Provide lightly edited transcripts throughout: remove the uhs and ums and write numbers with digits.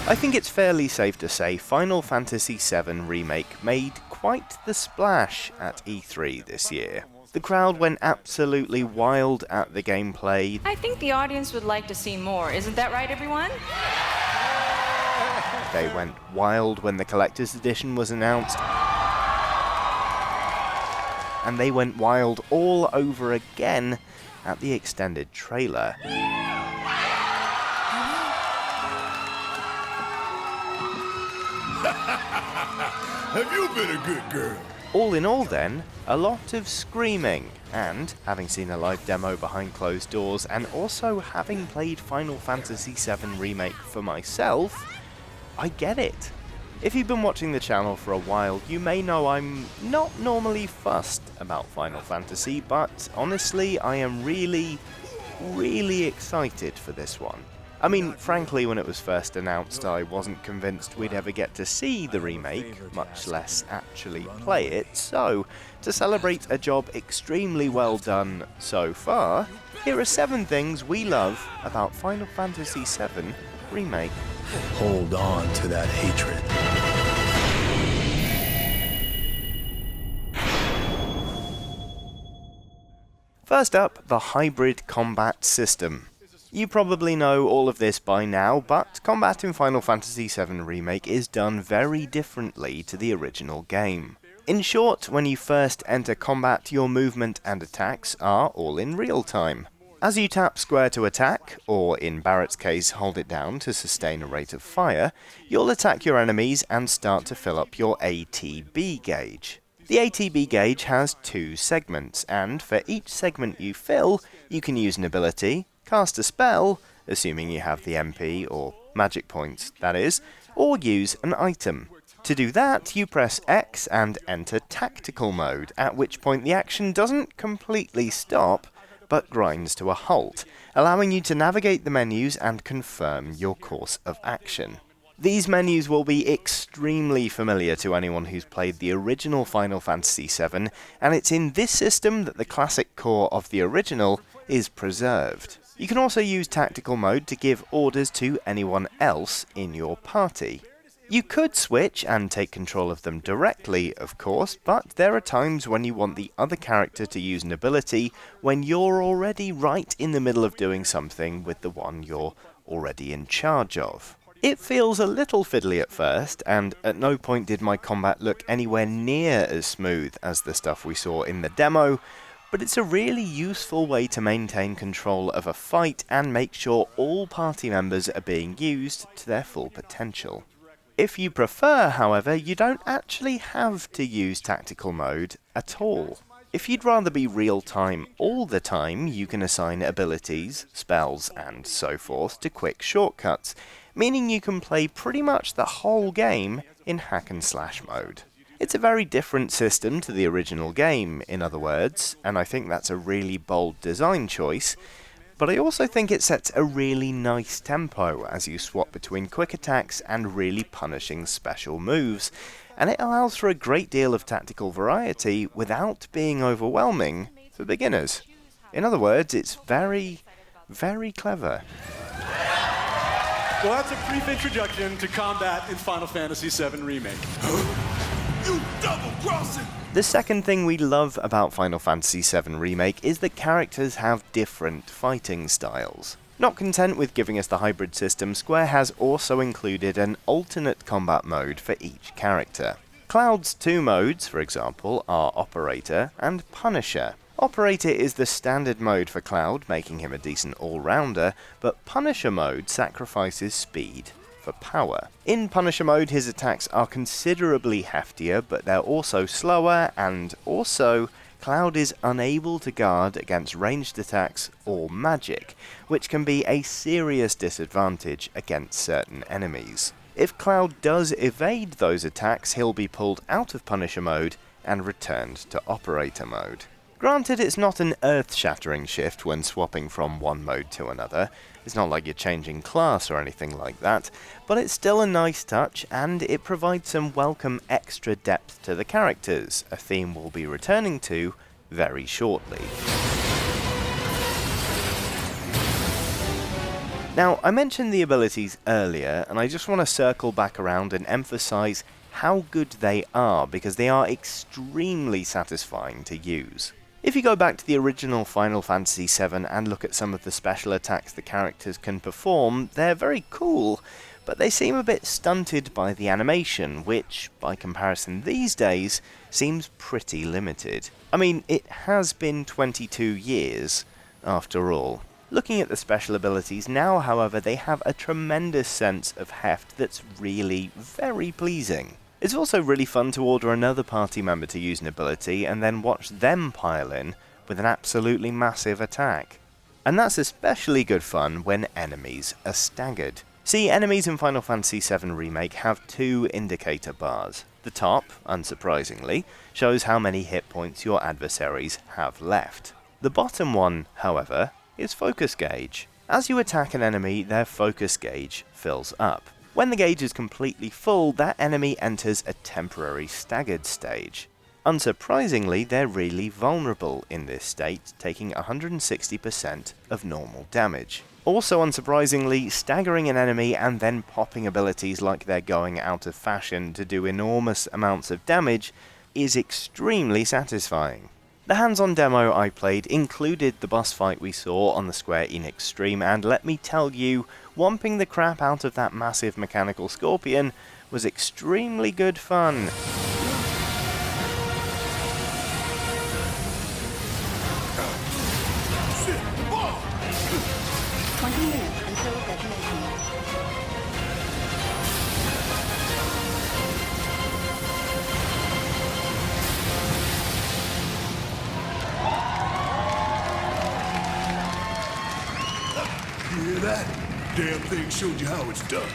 I think it's fairly safe to say Final Fantasy VII Remake made quite the splash at E3 this year. The crowd went absolutely wild at the gameplay. I think the audience would like to see more, isn't that right, everyone? They went wild when the collector's edition was announced. And they went wild all over again at the extended trailer. Have you been a good girl? All in all then, a lot of screaming, and having seen a live demo behind closed doors and also having played Final Fantasy VII Remake for myself, I get it. If you've been watching the channel for a while, you may know I'm not normally fussed about Final Fantasy, but honestly I am really excited for this one. I mean, frankly, when it was first announced, I wasn't convinced we'd ever get to see the remake, much less actually play it, so to celebrate a job extremely well done so far, here are 7 things we love about Final Fantasy VII Remake. Hold on to that hatred. First up, the hybrid combat system. You probably know all of this by now, but combat in Final Fantasy VII Remake is done very differently to the original game. In short, when you first enter combat, your movement and attacks are all in real time. As you tap square to attack, or in Barrett's case hold it down to sustain a rate of fire, you'll attack your enemies and start to fill up your ATB gauge. The ATB gauge has 2 segments, and for each segment you fill, you can use an ability, cast a spell, assuming you have the MP or magic points, that is, or use an item. To do that, you press X and enter tactical mode, at which point the action doesn't completely stop, but grinds to a halt, allowing you to navigate the menus and confirm your course of action. These menus will be extremely familiar to anyone who's played the original Final Fantasy VII, and it's in this system that the classic core of the original is preserved. You can also use tactical mode to give orders to anyone else in your party. You could switch and take control of them directly, of course, but there are times when you want the other character to use an ability when you're already right in the middle of doing something with the one you're already in charge of. It feels a little fiddly at first, and at no point did my combat look anywhere near as smooth as the stuff we saw in the demo, but it's a really useful way to maintain control of a fight and make sure all party members are being used to their full potential. If you prefer, however, you don't actually have to use tactical mode at all. If you'd rather be real-time all the time, you can assign abilities, spells, and so forth to quick shortcuts, meaning you can play pretty much the whole game in hack-and-slash mode. It's a very different system to the original game, in other words, and I think that's a really bold design choice, but I also think it sets a really nice tempo as you swap between quick attacks and really punishing special moves, and it allows for a great deal of tactical variety without being overwhelming for beginners. In other words, it's very clever. Well, that's a brief introduction to combat in Final Fantasy VII Remake. You double-crossing! The second thing we love about Final Fantasy VII Remake is that characters have different fighting styles. Not content with giving us the hybrid system, Square has also included an alternate combat mode for each character. Cloud's 2 modes, for example, are Operator and Punisher. Operator is the standard mode for Cloud, making him a decent all-rounder, but Punisher mode sacrifices speed for power. In Punisher mode, his attacks are considerably heftier, but they're also slower, and also, Cloud is unable to guard against ranged attacks or magic, which can be a serious disadvantage against certain enemies. If Cloud does evade those attacks, he'll be pulled out of Punisher mode and returned to Operator mode. Granted, it's not an earth-shattering shift when swapping from one mode to another. It's not like you're changing class or anything like that, but it's still a nice touch, and it provides some welcome extra depth to the characters, a theme we'll be returning to very shortly. Now, I mentioned the abilities earlier, and I just want to circle back around and emphasize how good they are, because they are extremely satisfying to use. If you go back to the original Final Fantasy VII and look at some of the special attacks the characters can perform, they're very cool, but they seem a bit stunted by the animation, which, by comparison these days, seems pretty limited. I mean, it has been 22 years, after all. Looking at the special abilities now, however, they have a tremendous sense of heft that's really very pleasing. It's also really fun to order another party member to use an ability and then watch them pile in with an absolutely massive attack. And that's especially good fun when enemies are staggered. See, enemies in Final Fantasy VII Remake have two indicator bars. The top, unsurprisingly, shows how many hit points your adversaries have left. The bottom one, however, is focus gauge. As you attack an enemy, their focus gauge fills up. When the gauge is completely full, that enemy enters a temporary staggered stage. Unsurprisingly, they're really vulnerable in this state, taking 160% of normal damage. Also unsurprisingly, staggering an enemy and then popping abilities like they're going out of fashion to do enormous amounts of damage is extremely satisfying. The hands-on demo I played included the boss fight we saw on the Square Enix stream, and let me tell you, whomping the crap out of that massive mechanical scorpion was extremely good fun. You hear that? Damn thing showed you how it's done.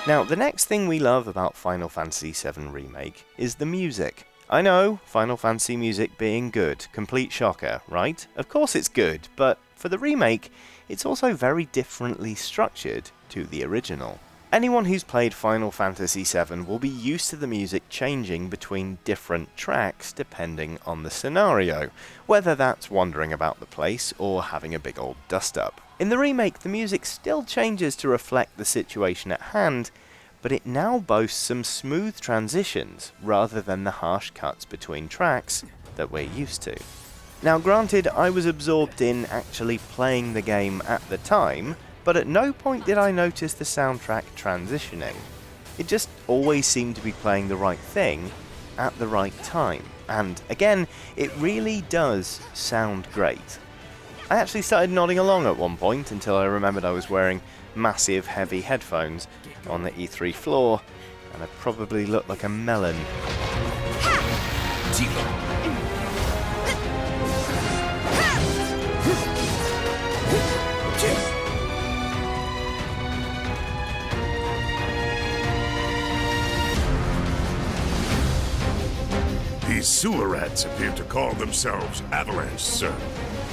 Now, the next thing we love about Final Fantasy VII Remake is the music. I know, Final Fantasy music being good, complete shocker, right? Of course it's good, but for the remake, it's also very differently structured to the original. Anyone who's played Final Fantasy VII will be used to the music changing between different tracks depending on the scenario, whether that's wandering about the place or having a big old dust-up. In the remake, the music still changes to reflect the situation at hand, but it now boasts some smooth transitions rather than the harsh cuts between tracks that we're used to. Now granted, I was absorbed in actually playing the game at the time, but at no point did I notice the soundtrack transitioning. It just always seemed to be playing the right thing at the right time, and again, it really does sound great. I actually started nodding along at one point until I remembered I was wearing massive heavy headphones on the E3 floor, and I probably looked like a melon. These sewer rats appear to call themselves Avalanche, sir.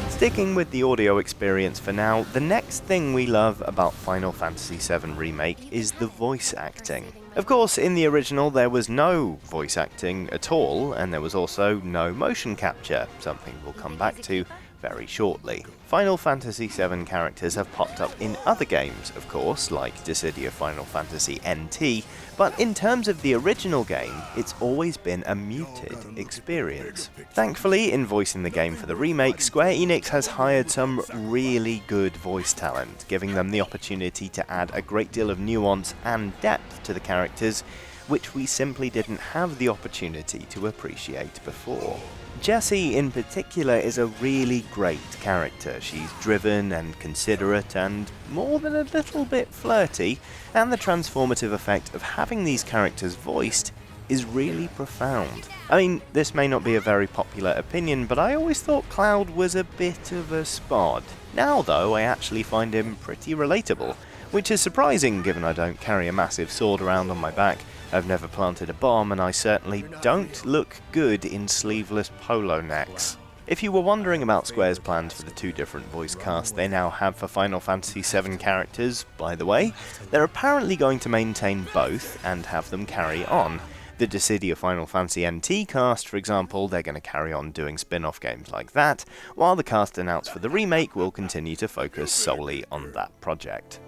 Sticking with the audio experience for now, the next thing we love about Final Fantasy VII Remake is the voice acting. Of course, in the original there was no voice acting at all, and there was also no motion capture, something we'll come back to very shortly. Final Fantasy VII characters have popped up in other games, of course, like Dissidia Final Fantasy NT, but in terms of the original game, it's always been a muted experience. Thankfully, in voicing the game for the remake, Square Enix has hired some really good voice talent, giving them the opportunity to add a great deal of nuance and depth to the characters, which we simply didn't have the opportunity to appreciate before. Jessie in particular is a really great character. She's driven and considerate and more than a little bit flirty, and the transformative effect of having these characters voiced is really profound. I mean, this may not be a very popular opinion, but I always thought Cloud was a bit of a spod. Now though, I actually find him pretty relatable, which is surprising given I don't carry a massive sword around on my back, I've never planted a bomb, and I certainly don't look good in sleeveless polo necks. If you were wondering about Square's plans for the two different voice casts they now have for Final Fantasy VII characters, by the way, they're apparently going to maintain both and have them carry on. The Dissidia Final Fantasy NT cast, for example, they're going to carry on doing spin-off games like that, while the cast announced for the remake will continue to focus solely on that project.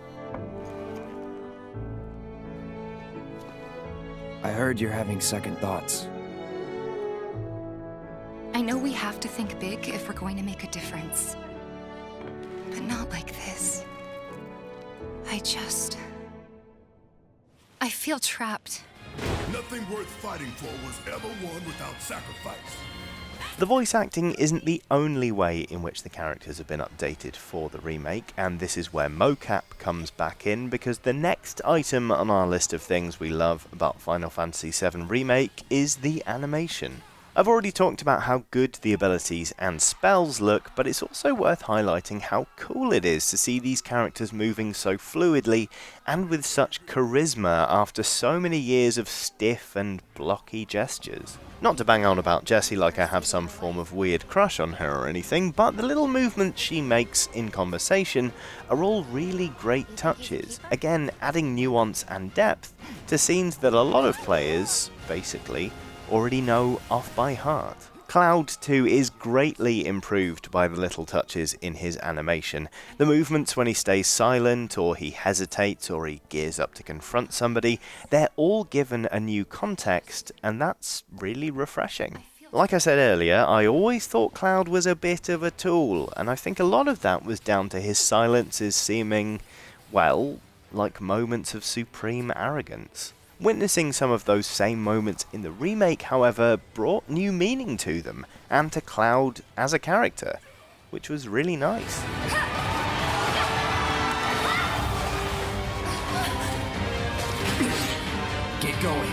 I heard you're having second thoughts. I know we have to think big if we're going to make a difference. But not like this. I feel trapped. Nothing worth fighting for was ever won without sacrifice. The voice acting isn't the only way in which the characters have been updated for the remake, and this is where mocap comes back in, because the next item on our list of things we love about Final Fantasy VII Remake is the animation. I've already talked about how good the abilities and spells look, but it's also worth highlighting how cool it is to see these characters moving so fluidly and with such charisma after so many years of stiff and blocky gestures. Not to bang on about Jessie like I have some form of weird crush on her or anything, but the little movements she makes in conversation are all really great touches, again adding nuance and depth to scenes that a lot of players, basically, already know off by heart. Cloud, too, is greatly improved by the little touches in his animation. The movements when he stays silent, or he hesitates, or he gears up to confront somebody, they're all given a new context, and that's really refreshing. Like I said earlier, I always thought Cloud was a bit of a tool, and I think a lot of that was down to his silences seeming, well, like moments of supreme arrogance. Witnessing some of those same moments in the remake, however, brought new meaning to them, and to Cloud as a character, which was really nice. Get going.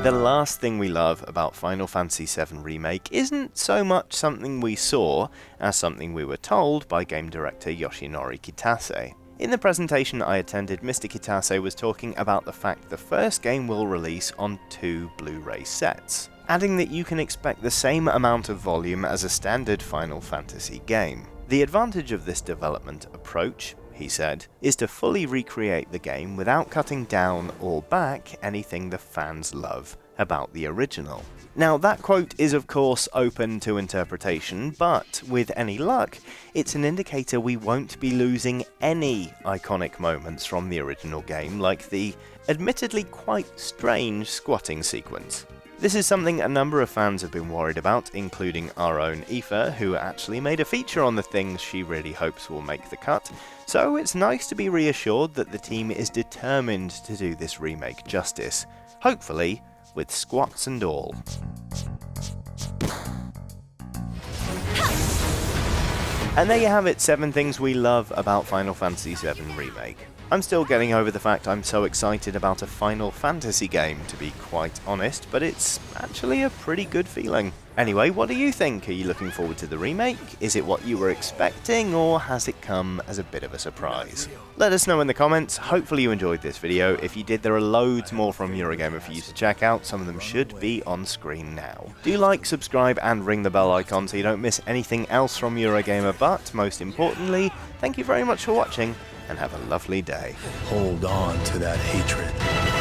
The last thing we love about Final Fantasy VII Remake isn't so much something we saw as something we were told by game director Yoshinori Kitase. In the presentation I attended, Mr. Kitase was talking about the fact the first game will release on 2 Blu-ray sets, adding that you can expect the same amount of volume as a standard Final Fantasy game. The advantage of this development approach, he said, is to fully recreate the game without cutting down or back anything the fans love about the original. Now, that quote is of course open to interpretation, but with any luck, it's an indicator we won't be losing any iconic moments from the original game, like the admittedly quite strange squatting sequence. This is something a number of fans have been worried about, including our own Aoife, who actually made a feature on the things she really hopes will make the cut, so it's nice to be reassured that the team is determined to do this remake justice, hopefully with squats and all. And there you have it, 7 things we love about Final Fantasy VII Remake. I'm still getting over the fact I'm so excited about a Final Fantasy game, to be quite honest, but it's actually a pretty good feeling. Anyway, what do you think? Are you looking forward to the remake? Is it what you were expecting, or has it come as a bit of a surprise? Let us know in the comments. Hopefully you enjoyed this video. If you did, there are loads more from Eurogamer for you to check out. Some of them should be on screen now. Do like, subscribe, and ring the bell icon so you don't miss anything else from Eurogamer, but most importantly, thank you very much for watching, and have a lovely day. Hold on to that hatred.